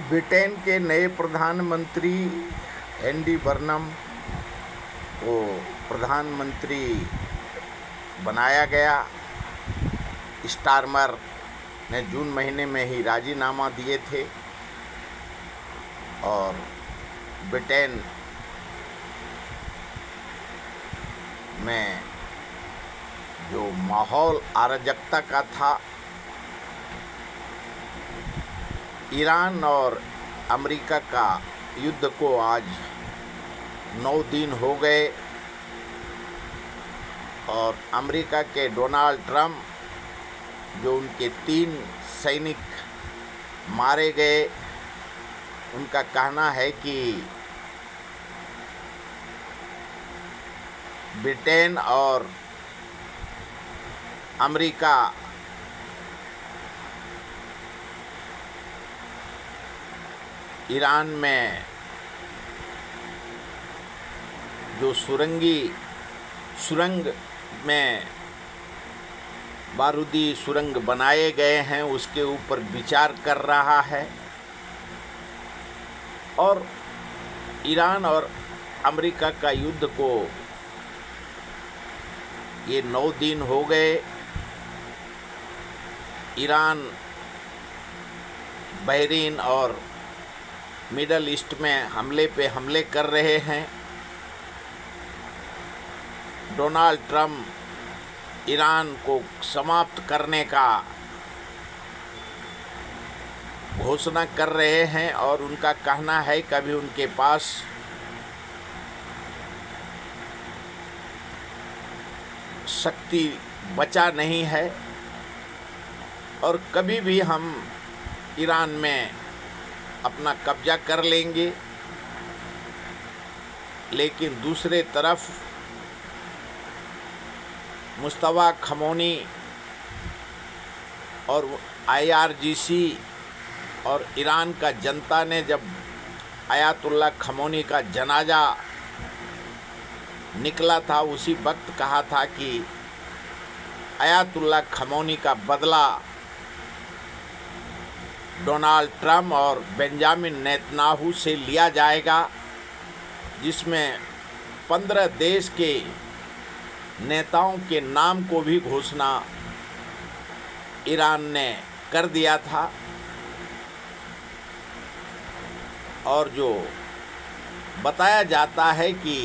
Britain के नए प्रधानमंत्री एंडी बर्नम को प्रधानमंत्री बनाया गया। स्टारमर ने जून महीने में ही राजीनामा दिए थे और ब्रिटेन में जो माहौल अराजकता का था, ईरान और अमेरिका का युद्ध को आज 9 दिन हो गए और अमेरिका के डोनाल्ड ट्रंप, जो उनके 3 सैनिक मारे गए, उनका कहना है कि ब्रिटेन और अमेरिका ईरान में जो सुरंग में बारूदी सुरंग बनाए गए हैं उसके ऊपर विचार कर रहा है। और ईरान और अमेरिका का युद्ध को ये 9 दिन हो गए। ईरान बहरीन और मिडल ईस्ट में हमले पे हमले कर रहे हैं। डोनाल्ड ट्रंप ईरान को समाप्त करने का घोषणा कर रहे हैं और उनका कहना है कि अभी उनके पास शक्ति बचा नहीं है और कभी भी हम ईरान में अपना कब्जा कर लेंगे। लेकिन दूसरे तरफ मुस्तफा खमौनी और IRGC और ईरान का जनता ने जब आयतुल्ला खमौनी का जनाजा निकला था, उसी वक्त कहा था कि आयतुल्ला खमौनी का बदला डोनाल्ड ट्रंप और बेंजामिन नेतन्याहू से लिया जाएगा, जिसमें 15 देश के नेताओं के नाम को भी घोषणा ईरान ने कर दिया था। और जो बताया जाता है कि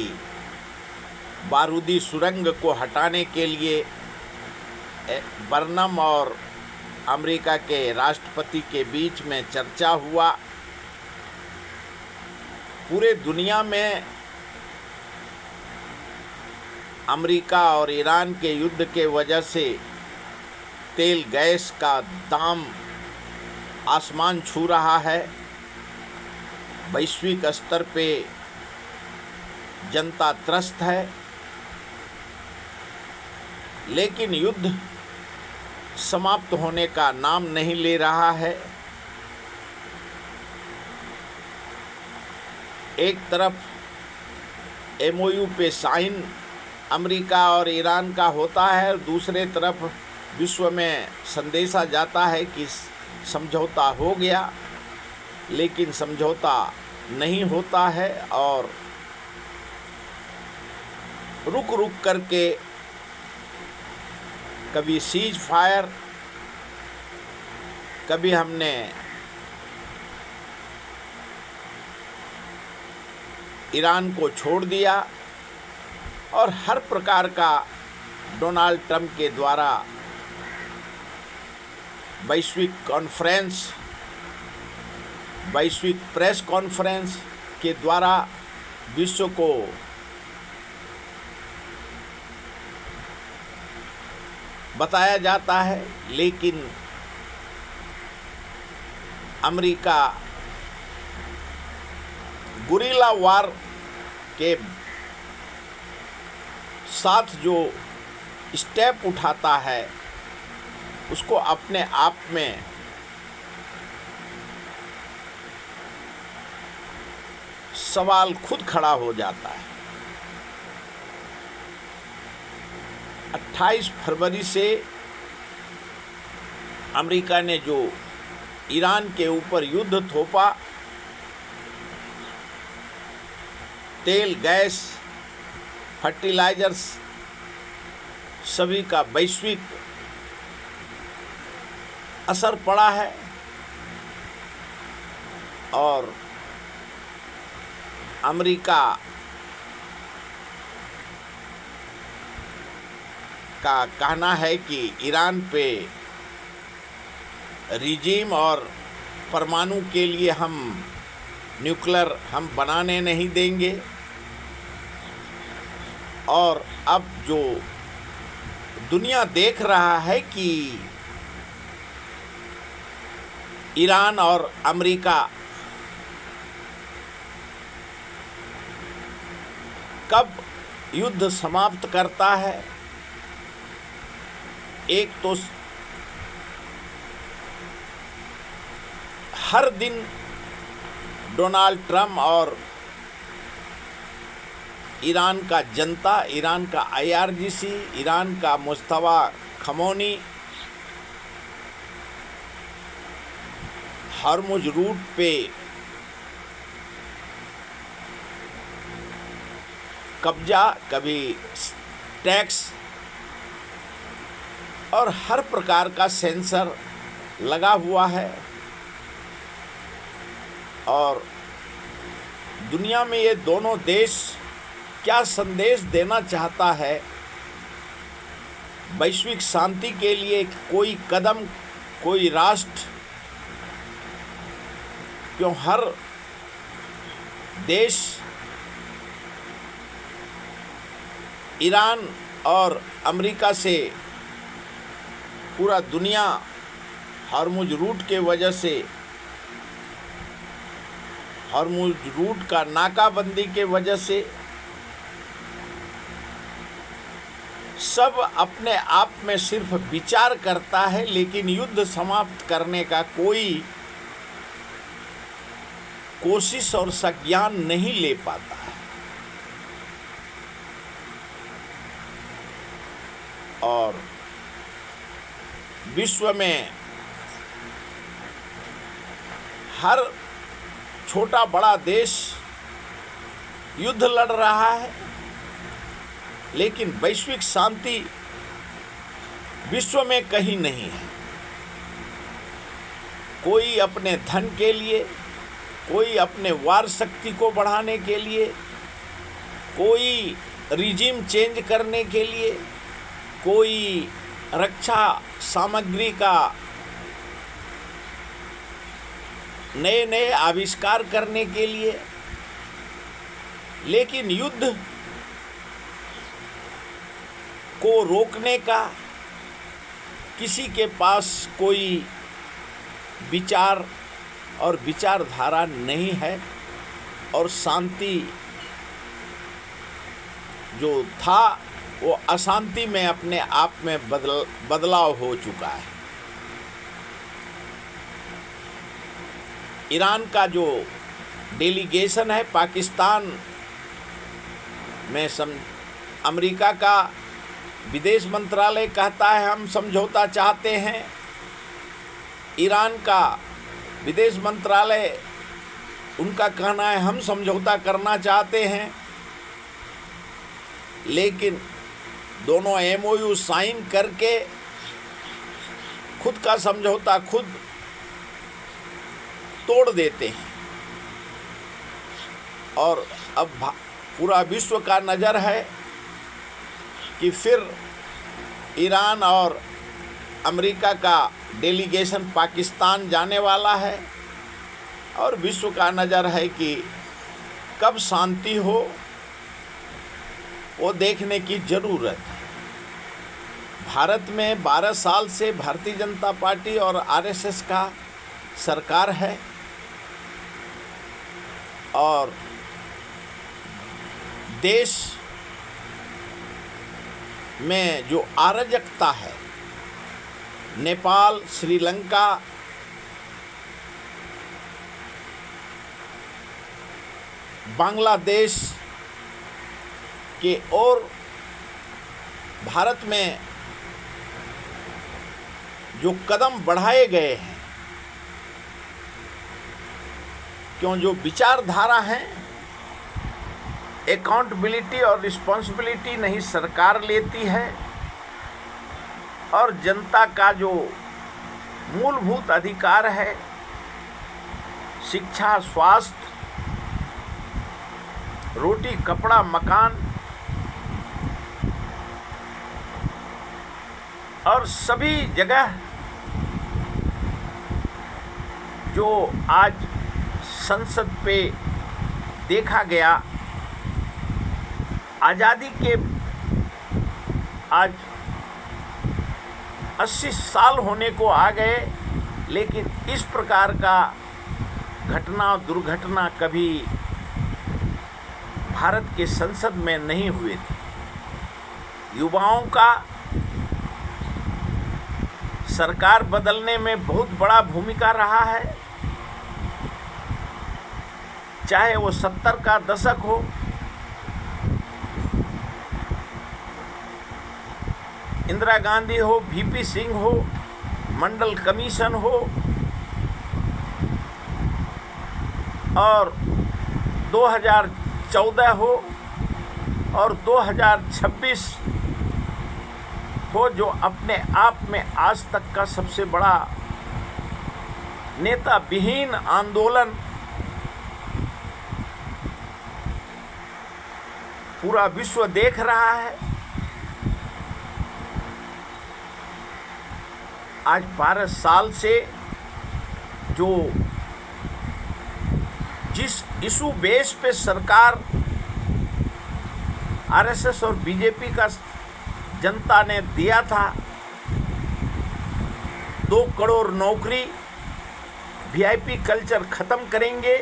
बारूदी सुरंग को हटाने के लिए बर्नम और अमेरिका के राष्ट्रपति के बीच में चर्चा हुआ। पूरे दुनिया में अमेरिका और ईरान के युद्ध के वजह से तेल गैस का दाम आसमान छू रहा है। वैश्विक स्तर पे जनता त्रस्त है, लेकिन युद्ध समाप्त होने का नाम नहीं ले रहा है। एक तरफ MOU पे साइन अमेरिका और ईरान का होता है और दूसरे तरफ विश्व में संदेशा जाता है कि समझौता हो गया, लेकिन समझौता नहीं होता है और रुक रुक करके कभी सीज फायर, कभी हमने ईरान को छोड़ दिया और हर प्रकार का डोनाल्ड ट्रंप के द्वारा वैश्विक प्रेस कॉन्फ्रेंस के द्वारा विश्व को बताया जाता है। लेकिन अमेरिका गुरिल्ला वार के साथ जो स्टेप उठाता है उसको अपने आप में सवाल खुद खड़ा हो जाता है। 28 फरवरी से अमेरिका ने जो ईरान के ऊपर युद्ध थोपा तेल, गैस, फर्टिलाइजर्स सभी का वैश्विक असर पड़ा है और अमेरिका का कहना है कि ईरान पे रिजीम और परमाणु के लिए हम न्यूक्लियर हम बनाने नहीं देंगे। और अब जो दुनिया देख रहा है कि ईरान और अमेरिका कब युद्ध समाप्त करता है। एक तो हर दिन डोनाल्ड ट्रम्प और ईरान का जनता, ईरान का IRGC, ईरान का मुस्तफा खमौनी हॉर्मुज रूट पे कब्जा, कभी टैक्स और हर प्रकार का सेंसर लगा हुआ है। और दुनिया में ये दोनों देश क्या संदेश देना चाहता है, वैश्विक शांति के लिए कोई कदम, कोई राष्ट्र, क्यों हर देश ईरान और अमेरिका से पूरा दुनिया हॉर्मुज रूट के वजह से, हॉर्मुज रूट का नाकाबंदी के वजह से सब अपने आप में सिर्फ विचार करता है, लेकिन युद्ध समाप्त करने का कोई कोशिश और संज्ञान नहीं ले पाता है। और विश्व में हर छोटा बड़ा देश युद्ध लड़ रहा है, लेकिन वैश्विक शांति विश्व में कहीं नहीं है। कोई अपने धन के लिए, कोई अपने वार शक्ति को बढ़ाने के लिए, कोई रिजीम चेंज करने के लिए, कोई रक्षा सामग्री का नए नए आविष्कार करने के लिए, लेकिन युद्ध को रोकने का किसी के पास कोई विचार और विचारधारा नहीं है। और शांति जो था वो अशांति में अपने आप में बदलाव हो चुका है। ईरान का जो डेलीगेशन है पाकिस्तान में, अमेरिका का विदेश मंत्रालय कहता है हम समझौता चाहते हैं। ईरान का विदेश मंत्रालय, उनका कहना है हम समझौता करना चाहते हैं। लेकिन दोनों MOU साइन करके खुद का समझौता खुद तोड़ देते हैं। और अब पूरा विश्व का नज़र है कि फिर ईरान और अमेरिका का डेलीगेशन पाकिस्तान जाने वाला है। और विश्व का नज़र है कि कब शांति हो वो देखने की ज़रूरत है। भारत में 12 साल से भारतीय जनता पार्टी और RSS का सरकार है। और देश में जो अराजकता है, नेपाल, श्रीलंका, बांग्लादेश के और भारत में जो कदम बढ़ाए गए हैं, क्यों जो विचारधारा हैं अकाउंटेबिलिटी और रिस्पॉन्सिबिलिटी नहीं सरकार लेती है, और जनता का जो मूलभूत अधिकार है, शिक्षा, स्वास्थ्य, रोटी, कपड़ा, मकान और सभी जगह जो आज संसद पे देखा गया, आज़ादी के आज 80 साल होने को आ गए, लेकिन इस प्रकार का घटना दुर्घटना कभी भारत के संसद में नहीं हुए थे। युवाओं का सरकार बदलने में बहुत बड़ा भूमिका रहा है, चाहे वो 70 का दशक हो, इंदिरा गांधी हो, वीपी सिंह हो, मंडल कमीशन हो, और 2014 हो और 2026 हो, जो अपने आप में आज तक का सबसे बड़ा नेता विहीन आंदोलन पूरा विश्व देख रहा है। आज 12 साल से जो जिस इशू बेस पे सरकार आरएसएस और बीजेपी का जनता ने दिया था, 2 करोड़ नौकरी, वीआईपी कल्चर खत्म करेंगे,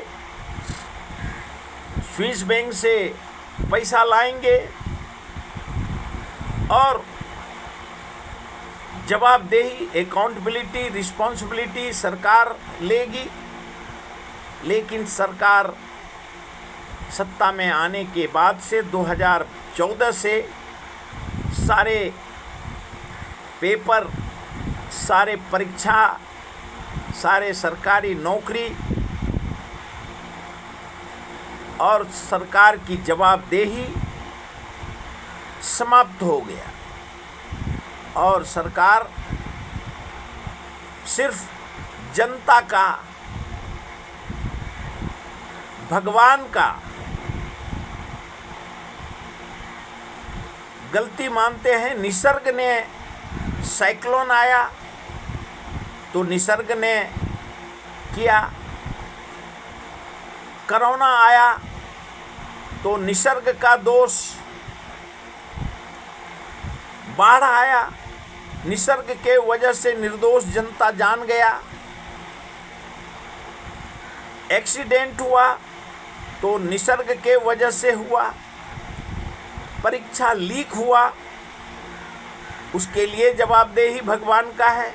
स्विस बैंक से पैसा लाएंगे और जवाबदेही, अकाउंटेबिलिटी, रिस्पॉन्सिबिलिटी सरकार लेगी। लेकिन सरकार सत्ता में आने के बाद से 2014 से सारे पेपर, सारे परीक्षा, सारे सरकारी नौकरी और सरकार की जवाबदेही समाप्त हो गया, और सरकार सिर्फ जनता का, भगवान का गलती मानते हैं। निसर्ग ने साइक्लोन आया तो निसर्ग ने किया, कोरोना आया तो निसर्ग का दोष, बाढ़ आया निसर्ग के वजह से निर्दोष जनता जान गया, एक्सीडेंट हुआ तो निसर्ग के वजह से हुआ, परीक्षा लीक हुआ उसके लिए जवाबदेही भगवान का है,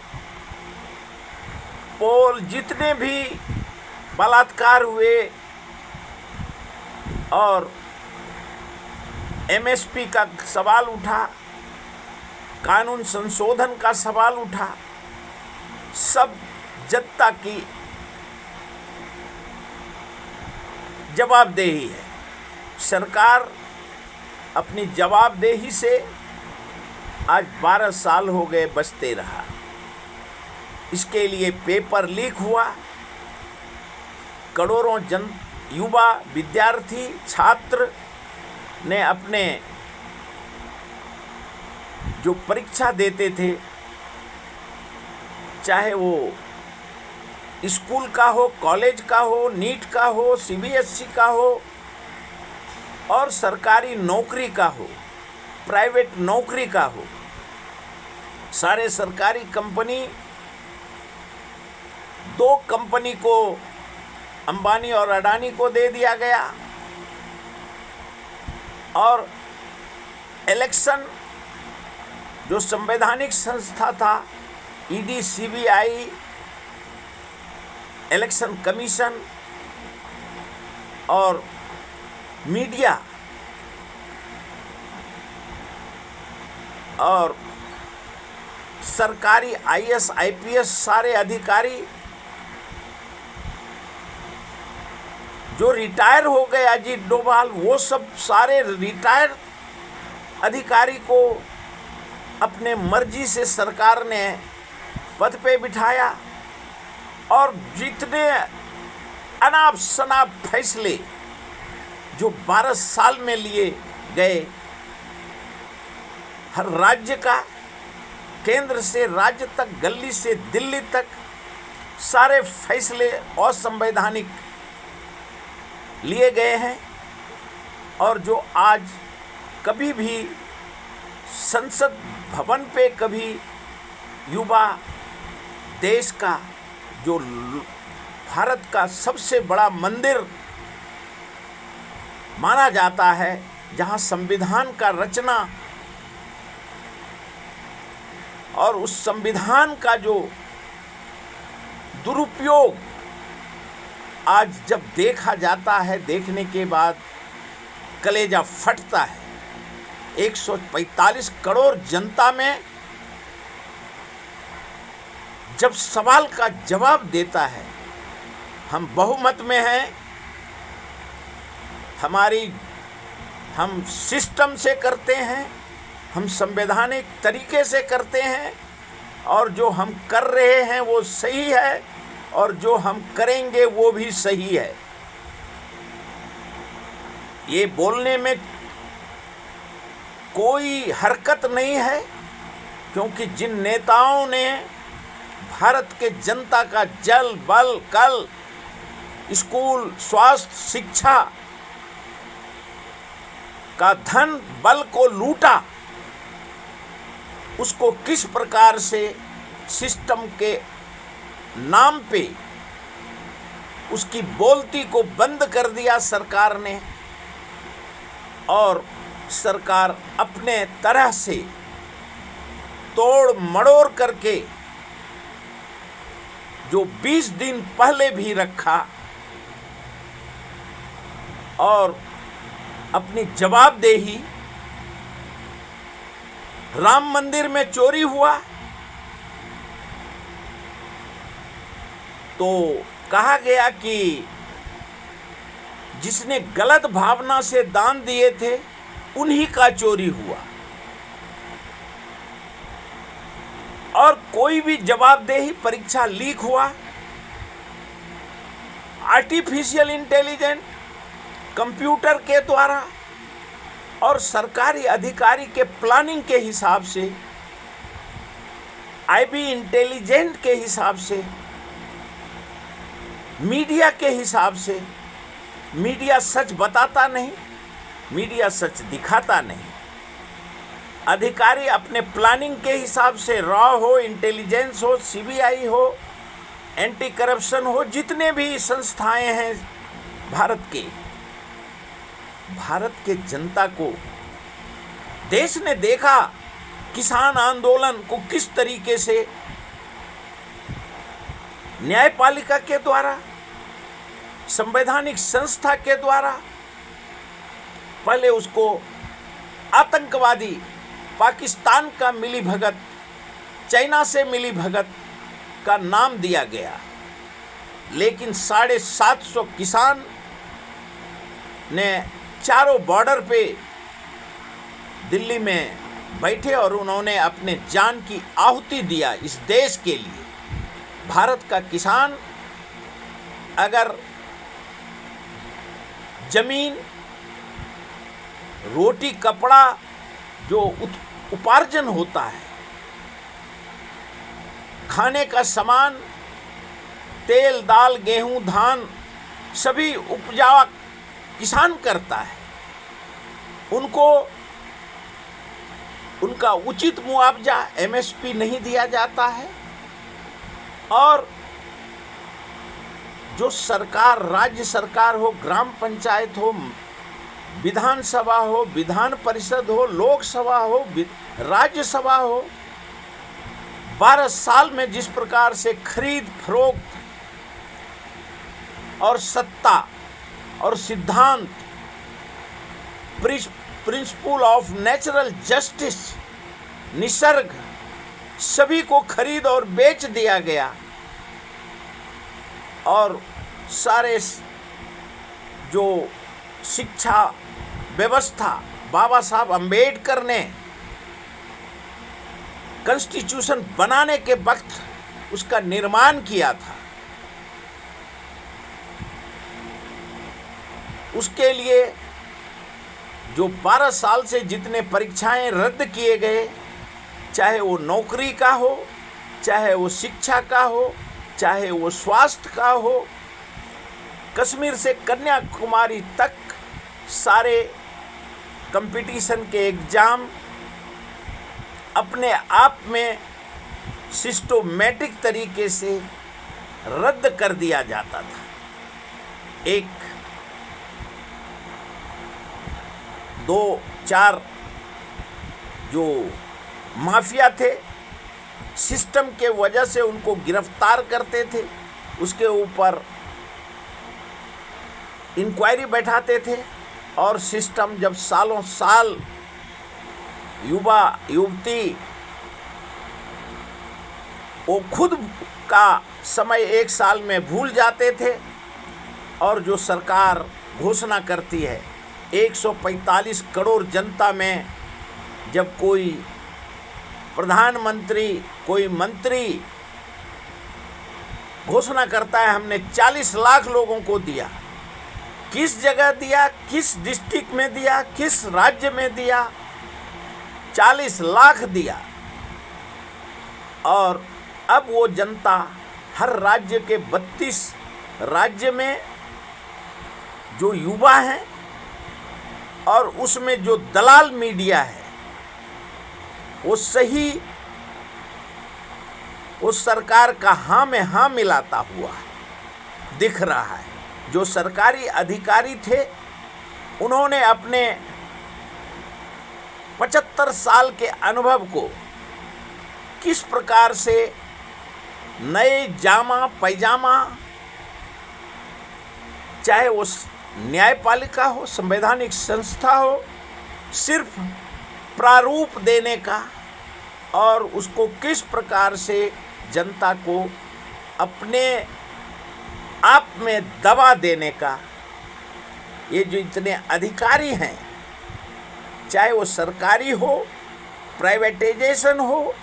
पोल जितने भी बलात्कार हुए और एमएसपी का सवाल उठा, कानून संशोधन का सवाल उठा, सब जनता की जवाबदेही है। सरकार अपनी जवाबदेही से आज 12 साल हो गए बचते रहा। इसके लिए पेपर लीक हुआ, करोड़ों युवा, विद्यार्थी, छात्र ने अपने जो परीक्षा देते थे, चाहे वो स्कूल का हो, कॉलेज का हो, नीट का हो, सीबीएसई का हो और सरकारी नौकरी का हो, प्राइवेट नौकरी का हो, सारे सरकारी कंपनी, 2 कंपनी को अंबानी और अडानी को दे दिया गया, और इलेक्शन जो संवैधानिक संस्था था, ईडी, सीबीआई, इलेक्शन कमीशन और मीडिया और सरकारी आईएएस, आईपीएस सारे अधिकारी जो रिटायर हो गए अजीत डोभाल, वो सब सारे रिटायर अधिकारी को अपने मर्जी से सरकार ने पद पे बिठाया और जितने अनाप शनाप फैसले जो 12 साल में लिए गए, हर राज्य का, केंद्र से राज्य तक, गली से दिल्ली तक, सारे फैसले असंवैधानिक लिए गए हैं। और जो आज कभी भी संसद भवन पे कभी युवा देश का, जो भारत का सबसे बड़ा मंदिर माना जाता है, जहां संविधान का रचना और उस संविधान का जो दुरुपयोग आज जब देखा जाता है, देखने के बाद कलेजा फटता है। 145 करोड़ जनता में जब सवाल का जवाब देता है, हम बहुमत में हैं, हम सिस्टम से करते हैं, हम संवैधानिक तरीके से करते हैं, और जो हम कर रहे हैं वो सही है, और जो हम करेंगे वो भी सही है। ये बोलने में कोई हरकत नहीं है, क्योंकि जिन नेताओं ने भारत के जनता का जल, बल, कल, स्कूल, स्वास्थ्य, शिक्षा का धन, बल को लूटा, उसको किस प्रकार से सिस्टम के नाम पे उसकी बोलती को बंद कर दिया सरकार ने, और सरकार अपने तरह से तोड़ मड़ोड़ करके जो 20 दिन पहले भी रखा और अपनी जवाबदेही, राम मंदिर में चोरी हुआ तो कहा गया कि जिसने गलत भावना से दान दिए थे उन्हीं का चोरी हुआ, और कोई भी जवाबदेही, परीक्षा लीक हुआ, आर्टिफिशियल इंटेलिजेंस, कंप्यूटर के द्वारा और सरकारी अधिकारी के प्लानिंग के हिसाब से, आईबी इंटेलिजेंट के हिसाब से, मीडिया के हिसाब से। मीडिया सच बताता नहीं, मीडिया सच दिखाता नहीं। अधिकारी अपने प्लानिंग के हिसाब से, रॉ हो, इंटेलिजेंस हो, सीबीआई हो, एंटी करप्शन हो, जितने भी संस्थाएं हैं भारत के जनता को, देश ने देखा किसान आंदोलन को किस तरीके से न्यायपालिका के द्वारा, संवैधानिक संस्था के द्वारा, पहले उसको आतंकवादी, पाकिस्तान का मिलीभगत, चाइना से मिलीभगत का नाम दिया गया, लेकिन 750 किसान ने चारों बॉर्डर पे दिल्ली में बैठे और उन्होंने अपने जान की आहुति दिया इस देश के लिए। भारत का किसान अगर जमीन, रोटी, कपड़ा, जो उपार्जन होता है, खाने का सामान, तेल, दाल, गेहूं, धान, सभी उपजा किसान करता है, उनको उनका उचित मुआवजा, एमएसपी नहीं दिया जाता है। और जो सरकार, राज्य सरकार हो, ग्राम पंचायत हो, विधानसभा हो, विधान परिषद हो, लोकसभा हो, राज्यसभा हो, 12 साल में जिस प्रकार से खरीद फरोख्त और सत्ता और सिद्धांत, principle of natural justice, Nisarga, सभी को खरीद और बेच दिया गया, और सारे जो शिक्षा व्यवस्था बाबा साहब अम्बेडकर ने कॉन्स्टिट्यूशन बनाने के वक्त उसका निर्माण किया था, उसके लिए जो 12 साल से जितने परीक्षाएं रद्द किए गए, चाहे वो नौकरी का हो, चाहे वो शिक्षा का हो, चाहे वो स्वास्थ्य का हो, कश्मीर से कन्याकुमारी तक सारे कंपटीशन के एग्ज़ाम अपने आप में सिस्टोमेटिक तरीके से रद्द कर दिया जाता था। एक 2-4 जो माफिया थे, सिस्टम के वजह से उनको गिरफ्तार करते थे, उसके ऊपर इंक्वायरी बैठाते थे, और सिस्टम जब सालों साल युवा युवती वो खुद का समय 1 साल में भूल जाते थे, और जो सरकार घोषणा करती है 145 करोड़ जनता में जब कोई प्रधानमंत्री, कोई मंत्री घोषणा करता है हमने 40 लाख लोगों को दिया, किस जगह दिया, किस डिस्ट्रिक्ट में दिया, किस राज्य में दिया, 40 लाख दिया। और अब वो जनता हर राज्य के 32 राज्य में जो युवा हैं और उसमें जो दलाल मीडिया है वो सही उस सरकार का हाँ में हाँ मिलाता हुआ दिख रहा है। जो सरकारी अधिकारी थे उन्होंने अपने 75 साल के अनुभव को किस प्रकार से नए जामा पैजामा, चाहे वो न्यायपालिका हो, संवैधानिक संस्था हो, सिर्फ प्रारूप देने का और उसको किस प्रकार से जनता को अपने आप में दबा देने का, ये जो इतने अधिकारी हैं, चाहे वो सरकारी हो, प्राइवेटाइजेशन हो,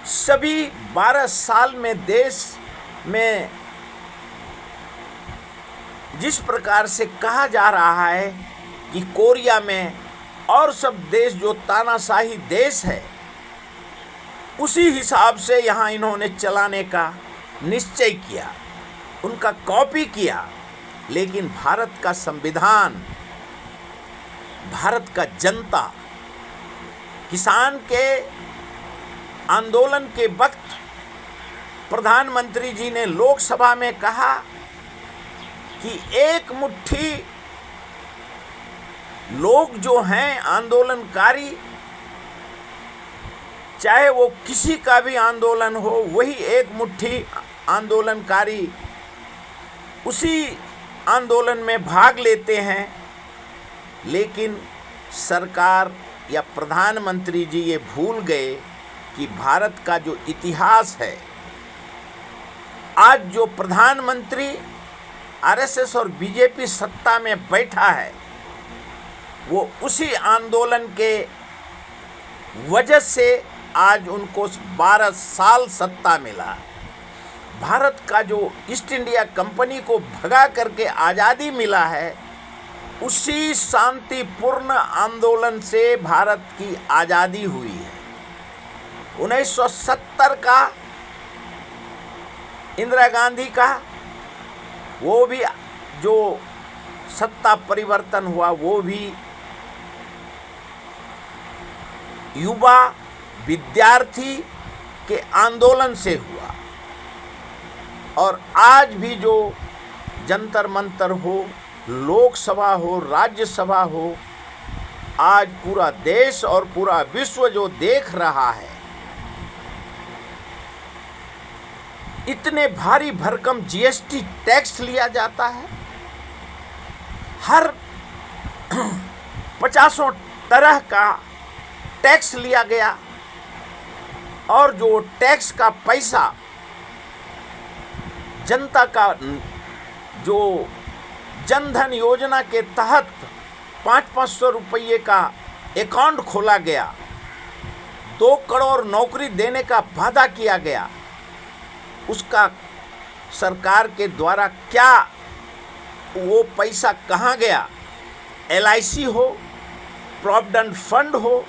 सभी 12 साल में देश में जिस प्रकार से कहा जा रहा है कि कोरिया में और सब देश जो तानाशाही देश है, उसी हिसाब से यहाँ इन्होंने चलाने का निश्चय किया, उनका कॉपी किया। लेकिन भारत का संविधान, भारत का जनता, किसान के आंदोलन के वक्त प्रधानमंत्री जी ने लोकसभा में कहा कि एक मुट्ठी लोग जो हैं आंदोलनकारी, चाहे वो किसी का भी आंदोलन हो, वही एक मुट्ठी आंदोलनकारी उसी आंदोलन में भाग लेते हैं। लेकिन सरकार या प्रधानमंत्री जी ये भूल गए कि भारत का जो इतिहास है, आज जो प्रधानमंत्री आरएसएस और बीजेपी सत्ता में बैठा है, वो उसी आंदोलन के वजह से आज उनको 12 साल सत्ता मिला। भारत का जो ईस्ट इंडिया कंपनी को भगा करके आज़ादी मिला है, उसी शांतिपूर्ण आंदोलन से भारत की आज़ादी हुई है। 1970 का इंदिरा गांधी का वो भी जो सत्ता परिवर्तन हुआ, वो भी युवा विद्यार्थी के आंदोलन से हुआ। और आज भी जो जंतर मंतर हो, लोकसभा हो, राज्यसभा हो, आज पूरा देश और पूरा विश्व जो देख रहा है, इतने भारी भरकम जीएसटी टैक्स लिया जाता है, हर 50 तरह का टैक्स लिया गया, और जो टैक्स का पैसा जनता का जो जनधन योजना के तहत 500-500 रुपये का अकाउंट खोला गया, 2 करोड़ नौकरी देने का वादा किया गया, उसका सरकार के द्वारा क्या वो पैसा कहाँ गया? LIC हो, प्रोविडेंट फंड हो,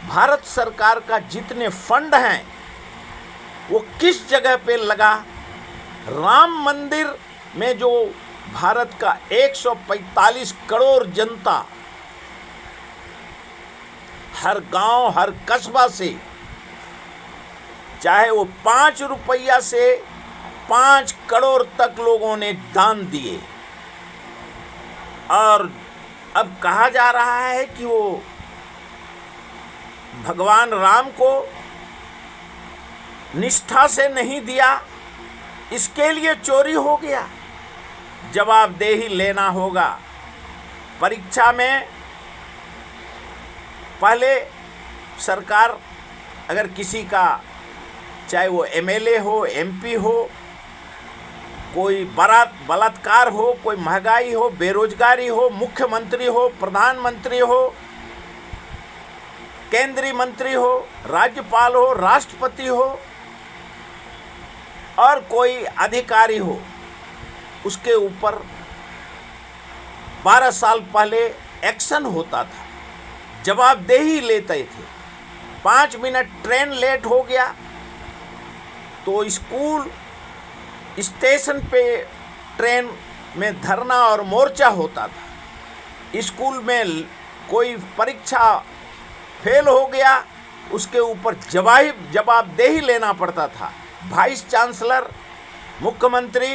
भारत सरकार का जितने फंड हैं वो किस जगह पे लगा? राम मंदिर में जो भारत का 145 करोड़ जनता हर गांव हर कस्बा से, चाहे वो 5 रुपया से 5 करोड़ तक लोगों ने दान दिए, और अब कहा जा रहा है कि वो भगवान राम को निष्ठा से नहीं दिया, इसके लिए चोरी हो गया। जवाबदेही लेना होगा। परीक्षा में पहले सरकार अगर किसी का, चाहे वो MLA हो, MP हो, कोई बलात्कार हो, कोई महंगाई हो, बेरोजगारी हो, मुख्यमंत्री हो, प्रधानमंत्री हो, केंद्रीय मंत्री हो, राज्यपाल हो, राष्ट्रपति हो, और कोई अधिकारी हो, उसके ऊपर 12 साल पहले एक्शन होता था, जवाबदेही लेते थे। 5 मिनट ट्रेन लेट हो गया तो स्कूल स्टेशन पे ट्रेन में धरना और मोर्चा होता था। स्कूल में कोई परीक्षा फेल हो गया, उसके ऊपर जवाबदेही लेना पड़ता था। वाइस चांसलर, मुख्यमंत्री,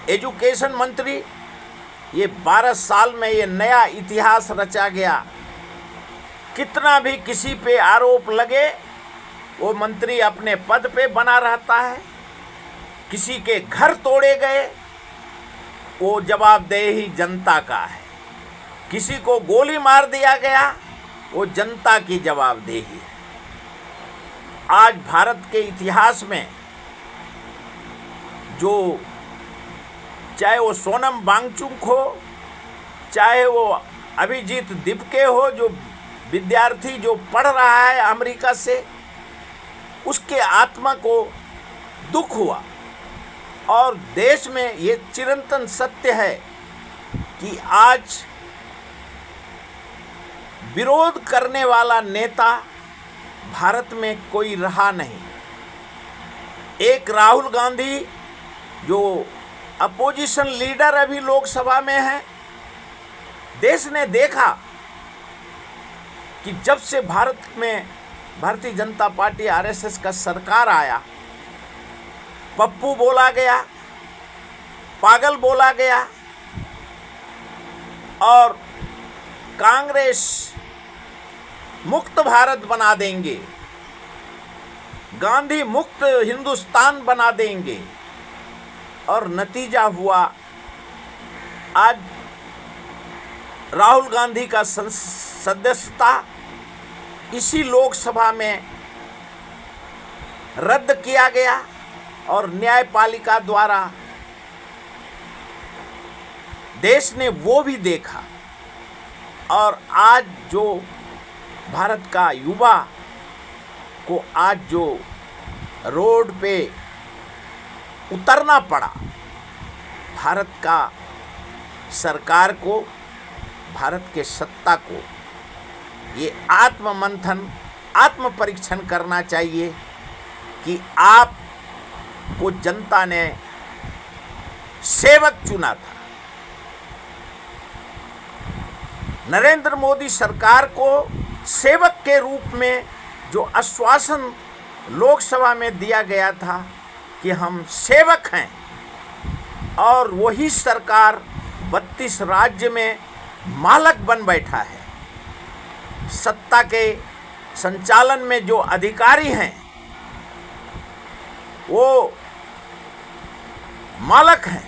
एजुकेशन मंत्री, ये 12 साल में ये नया इतिहास रचा गया। कितना भी किसी पे आरोप लगे, वो मंत्री अपने पद पे बना रहता है। किसी के घर तोड़े गए, वो जवाबदेही जनता का है। किसी को गोली मार दिया गया, वो जनता की जवाबदेही है। आज भारत के इतिहास में जो, चाहे वो सोनम वांगचुक हो, चाहे वो अभिजीत दीपके हो, जो विद्यार्थी जो पढ़ रहा है अमेरिका से, उसके आत्मा को दुख हुआ। और देश में ये चिरंतन सत्य है कि आज विरोध करने वाला नेता भारत में कोई रहा नहीं। एक राहुल गांधी जो अपोजिशन लीडर अभी लोकसभा में है, देश ने देखा कि जब से भारत में भारतीय जनता पार्टी RSS का सरकार आया, पप्पू बोला गया, पागल बोला गया, और कांग्रेस मुक्त भारत बना देंगे, गांधी मुक्त हिंदुस्तान बना देंगे, और नतीजा हुआ आज राहुल गांधी का सदस्यता इसी लोकसभा में रद्द किया गया, और न्यायपालिका द्वारा देश ने वो भी देखा। और आज जो भारत का युवा को आज जो रोड पे उतरना पड़ा, भारत का सरकार को, भारत के सत्ता को ये आत्ममंथन, आत्म परीक्षण करना चाहिए कि आप को जनता ने सेवक चुना था। नरेंद्र मोदी सरकार को सेवक के रूप में जो आश्वासन लोकसभा में दिया गया था कि हम सेवक हैं, और वही सरकार 32 राज्य में मालक बन बैठा है। सत्ता के संचालन में जो अधिकारी हैं वो मालक हैं,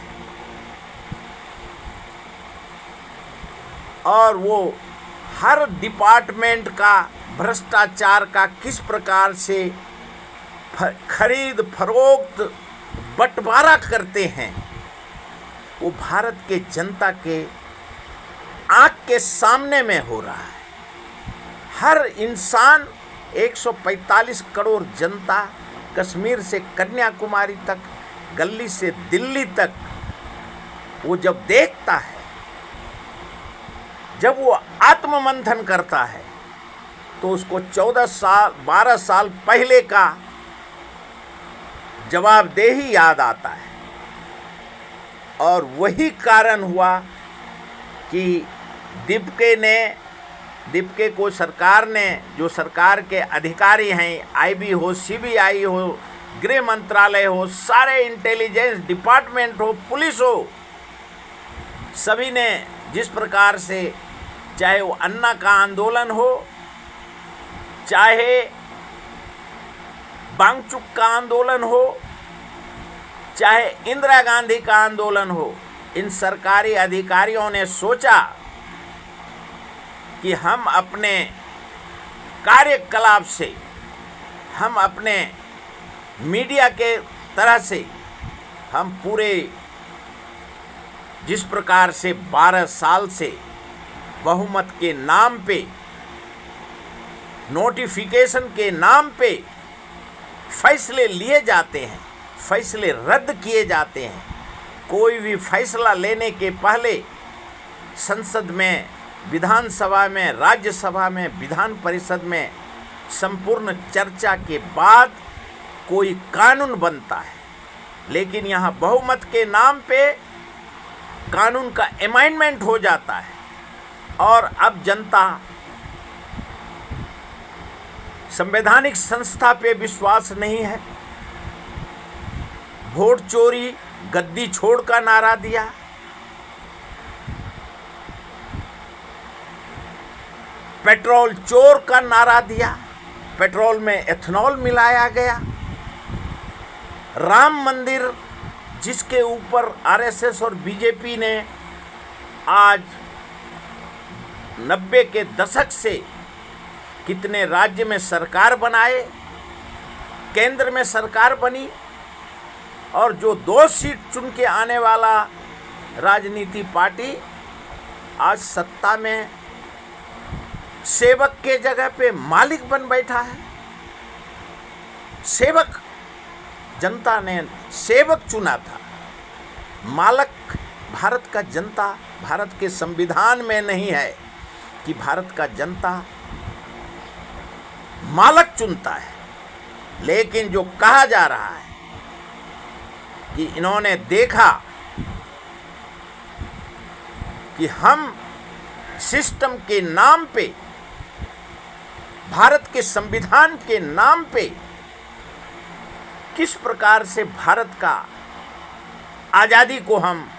और वो हर डिपार्टमेंट का भ्रष्टाचार का किस प्रकार से खरीद फरोख्त बंटवारा करते हैं, वो भारत के जनता के आँख के सामने में हो रहा है। हर इंसान 145 करोड़ जनता कश्मीर से कन्याकुमारी तक, गली से दिल्ली तक, वो जब देखता है, जब वो आत्ममंथन करता है, तो उसको 12 साल पहले का जवाबदेही याद आता है। और वही कारण हुआ कि दीपके को सरकार ने, जो सरकार के अधिकारी हैं, आईबी हो, सीबीआई हो, गृह मंत्रालय हो, सारे इंटेलिजेंस डिपार्टमेंट हो, पुलिस हो, सभी ने जिस प्रकार से, चाहे वो अन्ना का आंदोलन हो, चाहे बांगचुक का आंदोलन हो, चाहे इंदिरा गांधी का आंदोलन हो, इन सरकारी अधिकारियों ने सोचा कि हम अपने कार्यकलाप से, हम अपने मीडिया के तरह से, हम पूरे जिस प्रकार से 12 साल से बहुमत के नाम पे, नोटिफिकेशन के नाम पे फैसले लिए जाते हैं, फैसले रद्द किए जाते हैं। कोई भी फैसला लेने के पहले संसद में, विधानसभा में, राज्यसभा में, विधान परिषद में संपूर्ण चर्चा के बाद कोई कानून बनता है। लेकिन यहाँ बहुमत के नाम पे कानून का अमेंडमेंट हो जाता है और अब जनता संवैधानिक संस्था पे विश्वास नहीं है। वोट चोरी, गद्दी छोड़ का नारा दिया। पेट्रोल चोर का नारा दिया। पेट्रोल में एथेनॉल मिलाया गया। राम मंदिर, जिसके ऊपर आरएसएस और बीजेपी ने आज 90 के दशक से कितने राज्य में सरकार बनाए, केंद्र में सरकार बनी, और जो 2 सीट चुन के आने वाला राजनीति पार्टी आज सत्ता में सेवक के जगह पे मालिक बन बैठा है। सेवक, जनता ने सेवक चुना था, मालिक भारत का जनता, भारत के संविधान में नहीं है कि भारत का जनता मालिक चुनता है। लेकिन जो कहा जा रहा है कि इन्होंने देखा कि हम सिस्टम के नाम पे, भारत के संविधान के नाम पे किस प्रकार से भारत का आज़ादी को हम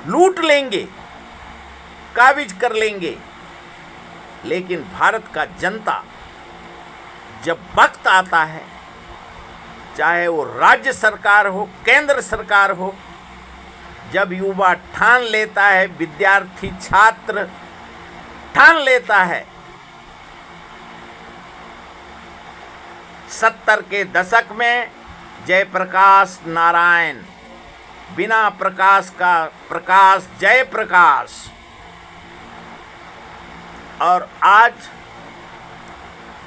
लूट लेंगे, काबिज कर लेंगे। लेकिन भारत का जनता, जब वक्त आता है, चाहे वो राज्य सरकार हो, केंद्र सरकार हो, जब युवा ठान लेता है, विद्यार्थी छात्र ठान लेता है, 70 के दशक में जयप्रकाश नारायण, बिना प्रकाश का प्रकाश जय प्रकाश, और आज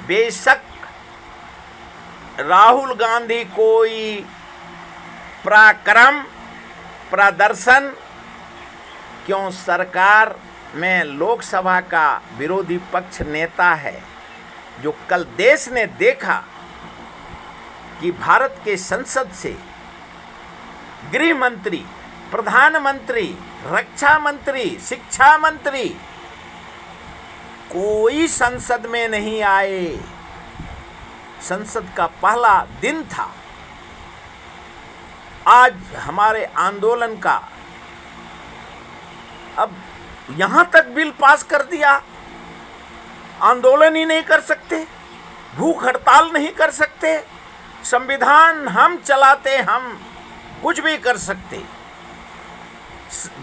बेशक राहुल गांधी कोई पराक्रम प्रदर्शन, क्यों सरकार में लोकसभा का विरोधी पक्ष नेता है, जो कल देश ने देखा कि भारत के संसद से गृह मंत्री, प्रधानमंत्री, रक्षा मंत्री, शिक्षा मंत्री कोई संसद में नहीं आए। संसद का पहला दिन था। आज हमारे आंदोलन का अब यहाँ तक बिल पास कर दिया, आंदोलन ही नहीं कर सकते, भूख हड़ताल नहीं कर सकते, संविधान हम चलाते, हम कुछ भी कर सकते।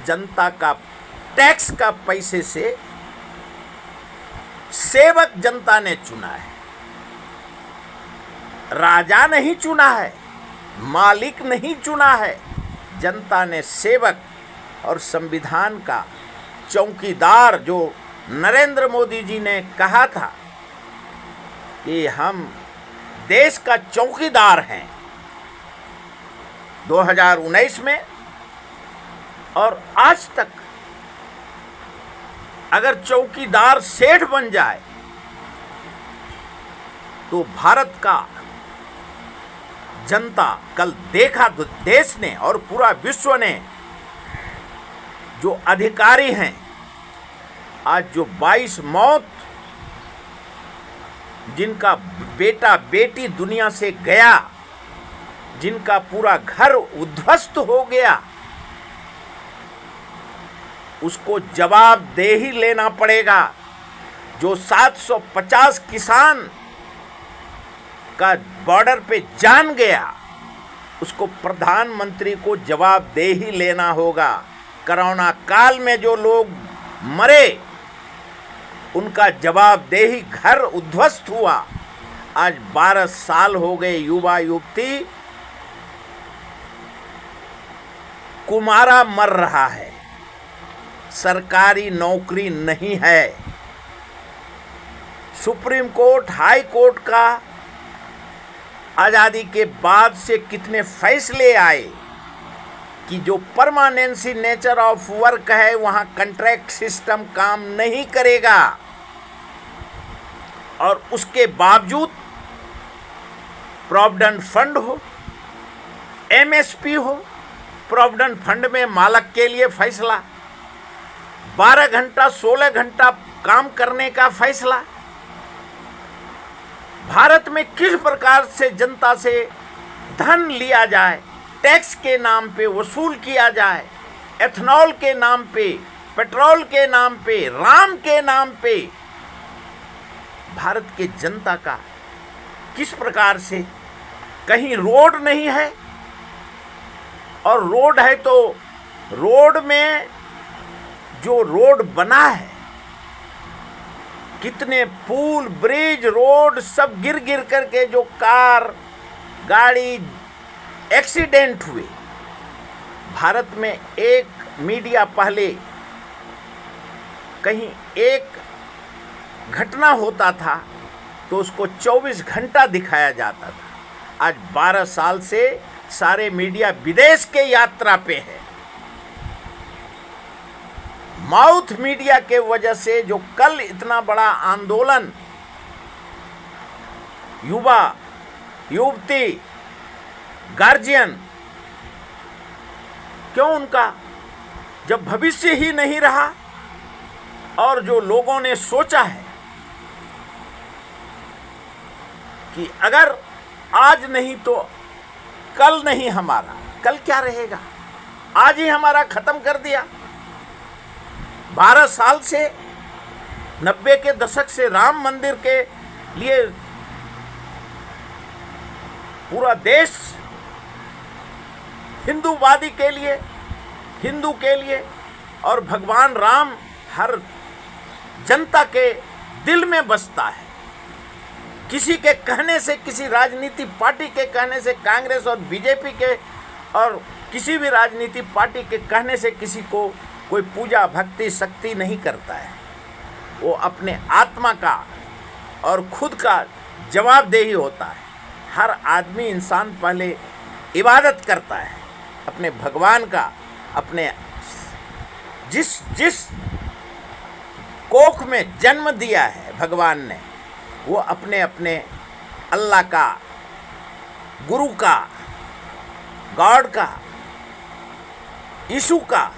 जनता का टैक्स का पैसे से सेवक जनता ने चुना है, राजा नहीं चुना है, मालिक नहीं चुना है, जनता ने सेवक और संविधान का चौकीदार, जो नरेंद्र मोदी जी ने कहा था कि हम देश का चौकीदार हैं 2019 में, और आज तक अगर चौकीदार सेठ बन जाए तो भारत का जनता, कल देखा देश ने और पूरा विश्व ने, जो अधिकारी हैं, आज जो 22 मौत, जिनका बेटा बेटी दुनिया से गया, जिनका पूरा घर उद्ध्वस्त हो गया, उसको जवाबदेही लेना पड़ेगा। जो 750 किसान का बॉर्डर पे जान गया, उसको प्रधानमंत्री को जवाबदेही लेना होगा। कोरोना काल में जो लोग मरे, उनका जवाबदेही, घर उद्ध्वस्त हुआ। आज 12 साल हो गए, युवा युवती कुमारा मर रहा है, सरकारी नौकरी नहीं है। सुप्रीम कोर्ट, हाई कोर्ट का आज़ादी के बाद से कितने फैसले आए कि जो परमानेंसी नेचर ऑफ वर्क है, वहाँ कॉन्ट्रैक्ट सिस्टम काम नहीं करेगा, और उसके बावजूद प्रोविडेंट फंड हो, एमएसपी हो, प्रोविडेंट फंड में मालक के लिए फैसला, 12 घंटा 16 घंटा काम करने का फैसला। भारत में किस प्रकार से जनता से धन लिया जाए, टैक्स के नाम पे वसूल किया जाए, एथनॉल के नाम पे, पेट्रोल के नाम पे, राम के नाम पे, भारत के जनता का किस प्रकार से, कहीं रोड नहीं है, और रोड है तो रोड में जो रोड बना है, कितने पुल, ब्रिज, रोड सब गिर गिर करके जो कार, गाड़ी एक्सीडेंट हुए। भारत में एक मीडिया पहले कहीं एक घटना होता था तो उसको 24 घंटा दिखाया जाता था। आज 12 साल से सारे मीडिया विदेश के यात्रा पे है। माउथ मीडिया के वजह से जो कल इतना बड़ा आंदोलन युवा युवती गार्जियन, क्यों उनका, जब भविष्य ही नहीं रहा, और जो लोगों ने सोचा है कि अगर आज नहीं तो कल नहीं हमारा, कल क्या रहेगा, आज ही हमारा खत्म कर दिया। 12 साल से 90 के दशक से राम मंदिर के लिए पूरा देश हिंदूवादी के लिए, हिंदू के लिए, और भगवान राम हर जनता के दिल में बसता है। किसी के कहने से, किसी राजनीतिक पार्टी के कहने से, कांग्रेस और बीजेपी के और किसी भी राजनीतिक पार्टी के कहने से किसी को कोई पूजा भक्ति शक्ति नहीं करता है। वो अपने आत्मा का और खुद का जवाबदेही होता है। हर आदमी, इंसान पहले इबादत करता है अपने भगवान का। अपने जिस कोख में जन्म दिया है भगवान ने, वो अपने अपने अल्लाह का, गुरु का, गॉड का, यीशु का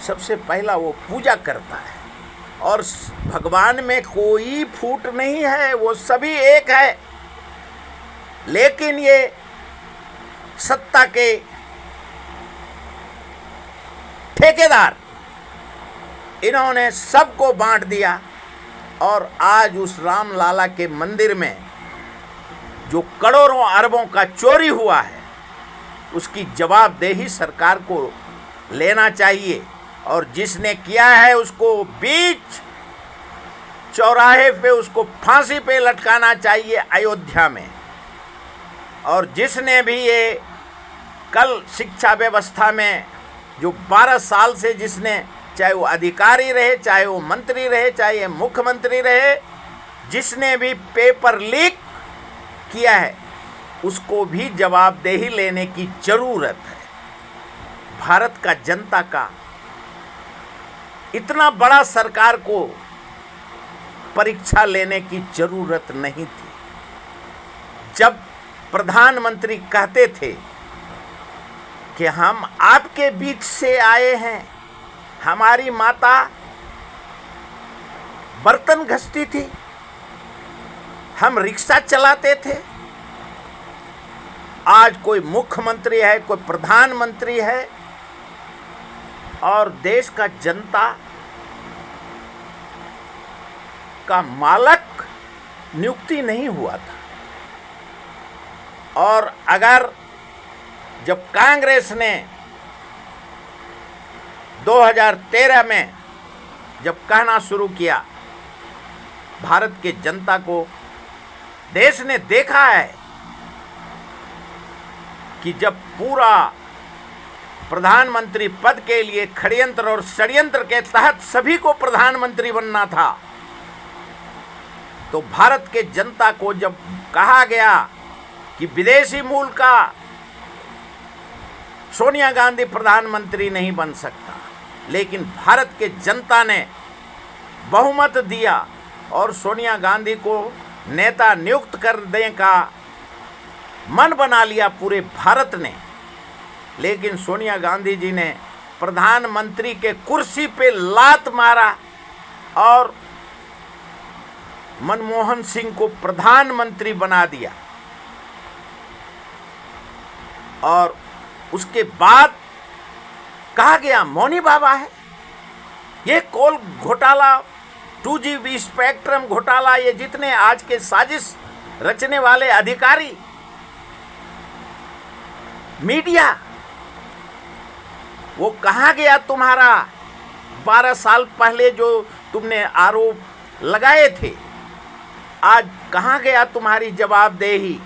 सबसे पहला वो पूजा करता है। और भगवान में कोई फूट नहीं है, वो सभी एक है। लेकिन ये सत्ता के ठेकेदार, इन्होंने सबको बांट दिया, और आज उस राम लाला के मंदिर में जो करोड़ों अरबों का चोरी हुआ है, उसकी जवाबदेही सरकार को लेना चाहिए। और जिसने किया है उसको बीच चौराहे पे उसको फांसी पे लटकाना चाहिए अयोध्या में। और जिसने भी ये कल शिक्षा व्यवस्था में जो 12 साल से जिसने, चाहे वो अधिकारी रहे, चाहे वो मंत्री रहे, चाहे मुख्यमंत्री रहे, जिसने भी पेपर लीक किया है उसको भी जवाबदेही लेने की जरूरत है। भारत का जनता का इतना बड़ा सरकार को परीक्षा लेने की जरूरत नहीं थी। जब प्रधानमंत्री कहते थे कि हम आपके बीच से आए हैं, हमारी माता बर्तन घसती थी, हम रिक्शा चलाते थे, आज कोई मुख्यमंत्री है, कोई प्रधानमंत्री है और देश का जनता का मालक नियुक्ति नहीं हुआ था। और अगर जब कांग्रेस ने 2013 में जब कहना शुरू किया, भारत के जनता को, देश ने देखा है कि जब पूरा प्रधानमंत्री पद के लिए षड्यंत्र और षड्यंत्र के तहत सभी को प्रधानमंत्री बनना था, तो भारत के जनता को जब कहा गया कि विदेशी मूल का सोनिया गांधी प्रधानमंत्री नहीं बन सकता, लेकिन भारत के जनता ने बहुमत दिया और सोनिया गांधी को नेता नियुक्त करने का मन बना लिया पूरे भारत ने। लेकिन सोनिया गांधी जी ने प्रधानमंत्री के कुर्सी पे लात मारा और मनमोहन सिंह को प्रधानमंत्री बना दिया। और उसके बाद कहा गया मौनी बाबा है, ये कोल घोटाला, 2GB स्पेक्ट्रम घोटाला, ये जितने आज के साजिश रचने वाले अधिकारी, मीडिया, वो कहाँ गया तुम्हारा 12 साल पहले जो तुमने आरोप लगाए थे, आज कहाँ गया तुम्हारी जवाबदेही?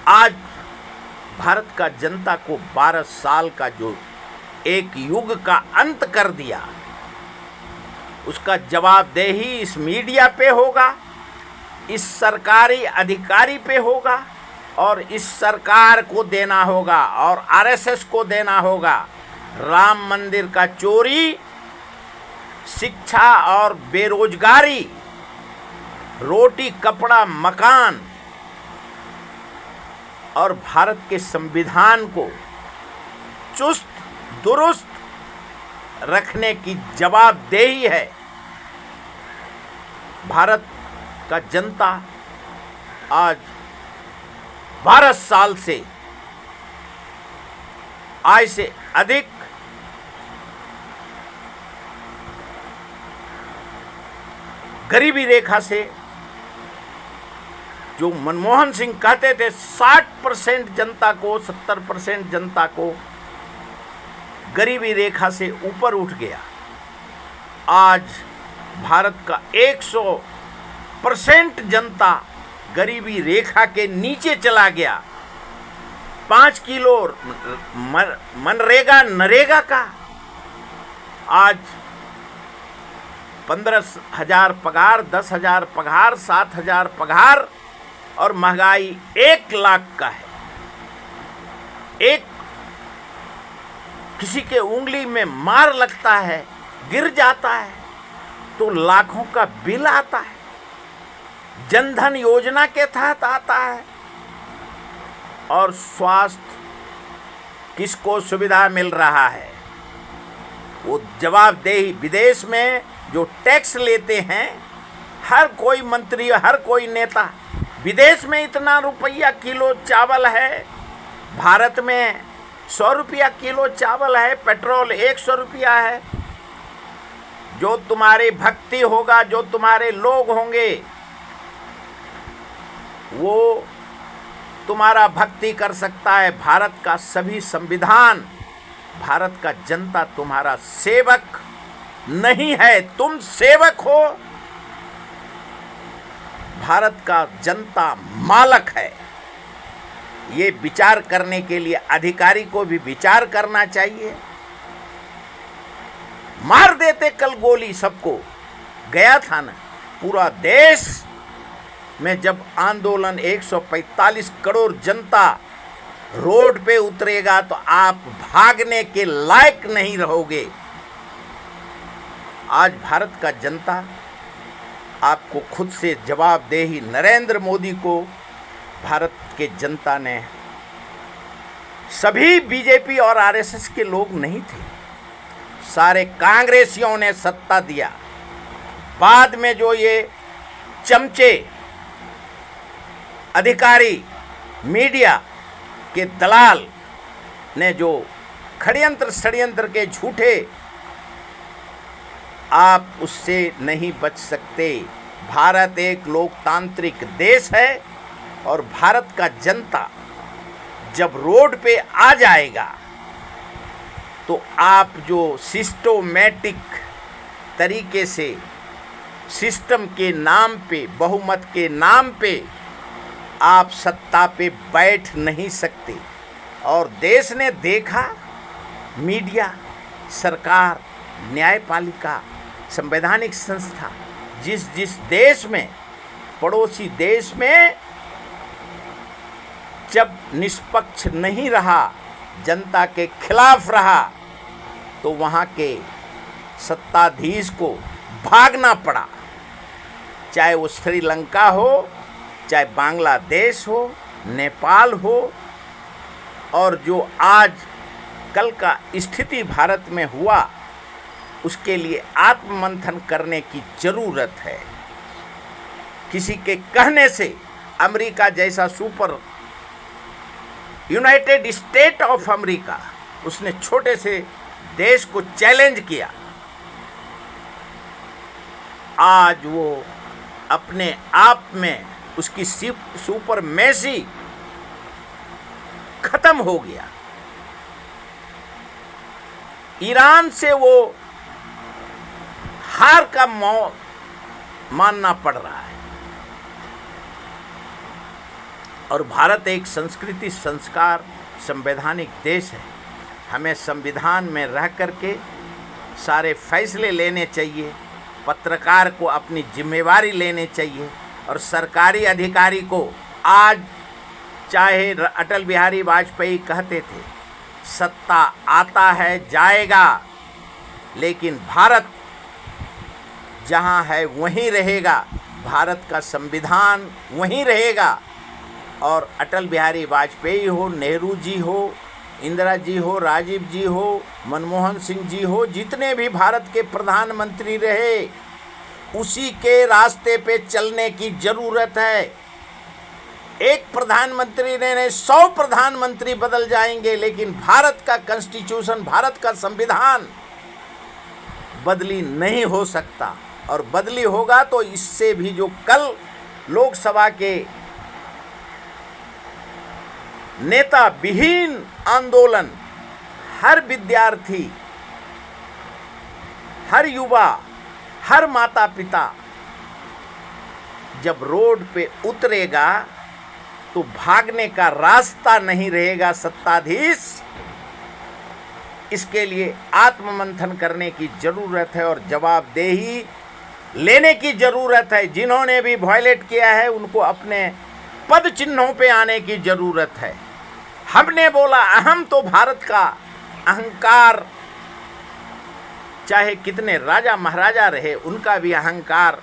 आज भारत का जनता को 12 साल का जो एक युग का अंत कर दिया, उसका जवाबदेही इस मीडिया पे होगा, इस सरकारी अधिकारी पे होगा और इस सरकार को देना होगा और आरएसएस को देना होगा। राम मंदिर का चोरी, शिक्षा और बेरोजगारी, रोटी कपड़ा मकान और भारत के संविधान को चुस्त दुरुस्त रखने की जवाबदेही है। भारत का जनता आज 12 साल से आय से अधिक गरीबी रेखा से, जो मनमोहन सिंह कहते थे 60% जनता को, 70% जनता को गरीबी रेखा से ऊपर उठ गया। आज भारत का 100% जनता गरीबी रेखा के नीचे चला गया। 5 किलो मनरेगा नरेगा का आज 15,000 पगार, 10,000 पगार, 7,000 पगार और महंगाई 1 लाख का है। एक किसी के उंगली में मार लगता है, गिर जाता है तो लाखों का बिल आता है। जनधन योजना के तहत आता है। और स्वास्थ्य किसको सुविधा मिल रहा है? वो जवाबदेही। विदेश में जो टैक्स लेते हैं हर कोई मंत्री, हर कोई नेता, विदेश में इतना रुपया किलो चावल है, भारत में 100 रुपया किलो चावल है, पेट्रोल 100 रुपया है। जो तुम्हारी भक्ति होगा, जो तुम्हारे लोग होंगे, वो तुम्हारा भक्ति कर सकता है। भारत का सभी संविधान, भारत का जनता तुम्हारा सेवक नहीं है, तुम सेवक हो। भारत का जनता मालक है, ये विचार करने के लिए अधिकारी को भी विचार करना चाहिए। मार देते कल गोली सबको, गया था ना पूरा देश में। जब आंदोलन 145 करोड़ जनता रोड पे उतरेगा तो आप भागने के लायक नहीं रहोगे। आज भारत का जनता आपको खुद से जवाबदेही, नरेंद्र मोदी को भारत के जनता ने, सभी बीजेपी और आरएसएस के लोग नहीं थे, सारे कांग्रेसियों ने सत्ता दिया। बाद में जो ये चमचे अधिकारी, मीडिया के दलाल ने जो षड्यंत्र के झूठे, आप उससे नहीं बच सकते। भारत एक लोकतांत्रिक देश है और भारत का जनता जब रोड पे आ जाएगा तो आप जो सिस्टोमेटिक तरीके से सिस्टम के नाम पे, बहुमत के नाम पे आप सत्ता पे बैठ नहीं सकते। और देश ने देखा, मीडिया, सरकार, न्यायपालिका, संवैधानिक संस्था, जिस जिस देश में, पड़ोसी देश में जब निष्पक्ष नहीं रहा, जनता के खिलाफ रहा, तो वहाँ के सत्ताधीश को भागना पड़ा। चाहे वो श्रीलंका हो, चाहे बांग्लादेश हो, नेपाल हो। और जो आज कल का स्थिति भारत में हुआ, उसके लिए आत्ममंथन करने की ज़रूरत है। किसी के कहने से अमेरिका जैसा super, United state of America, उसने छोटे से देश को चैलेंज किया। आज वो अपने आप में उसकी सुपरमेसी खत्म हो गया। ईरान से वो हार का मानना पड़ रहा है। और भारत एक संस्कृति, संस्कार, संवैधानिक देश है। हमें संविधान में रह करके सारे फैसले लेने चाहिए। पत्रकार को अपनी जिम्मेवारी लेनी चाहिए। और सरकारी अधिकारी को, आज चाहे अटल बिहारी वाजपेयी कहते थे सत्ता आता है जाएगा, लेकिन भारत जहाँ है वहीं रहेगा, भारत का संविधान वहीं रहेगा। और अटल बिहारी वाजपेयी हो, नेहरू जी हो, इंदिरा जी हो, राजीव जी हो, मनमोहन सिंह जी हो, जितने भी भारत के प्रधानमंत्री रहे, उसी के रास्ते पे चलने की ज़रूरत है। एक प्रधानमंत्री ने 100 प्रधानमंत्री बदल जाएंगे, लेकिन भारत का कॉन्स्टिट्यूशन, भारत का संविधान बदली नहीं हो सकता। और बदली होगा तो इससे भी जो कल लोकसभा के नेता विहीन आंदोलन, हर विद्यार्थी, हर युवा, हर माता पिता जब रोड पे उतरेगा तो भागने का रास्ता नहीं रहेगा सत्ताधीश। इसके लिए आत्ममंथन करने की ज़रूरत है और जवाबदेही लेने की ज़रूरत है। जिन्होंने भी वायलेट किया है उनको अपने पद चिन्हों पे आने की ज़रूरत है। हमने बोला अहम तो भारत का अहंकार, चाहे कितने राजा महाराजा रहे, उनका भी अहंकार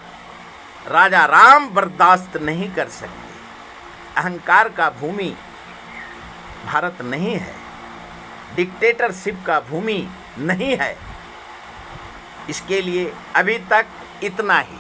राजा राम बर्दाश्त नहीं कर सकते। अहंकार का भूमि भारत नहीं है, डिक्टेटरशिप का भूमि नहीं है। इसके लिए अभी तक इतना ही।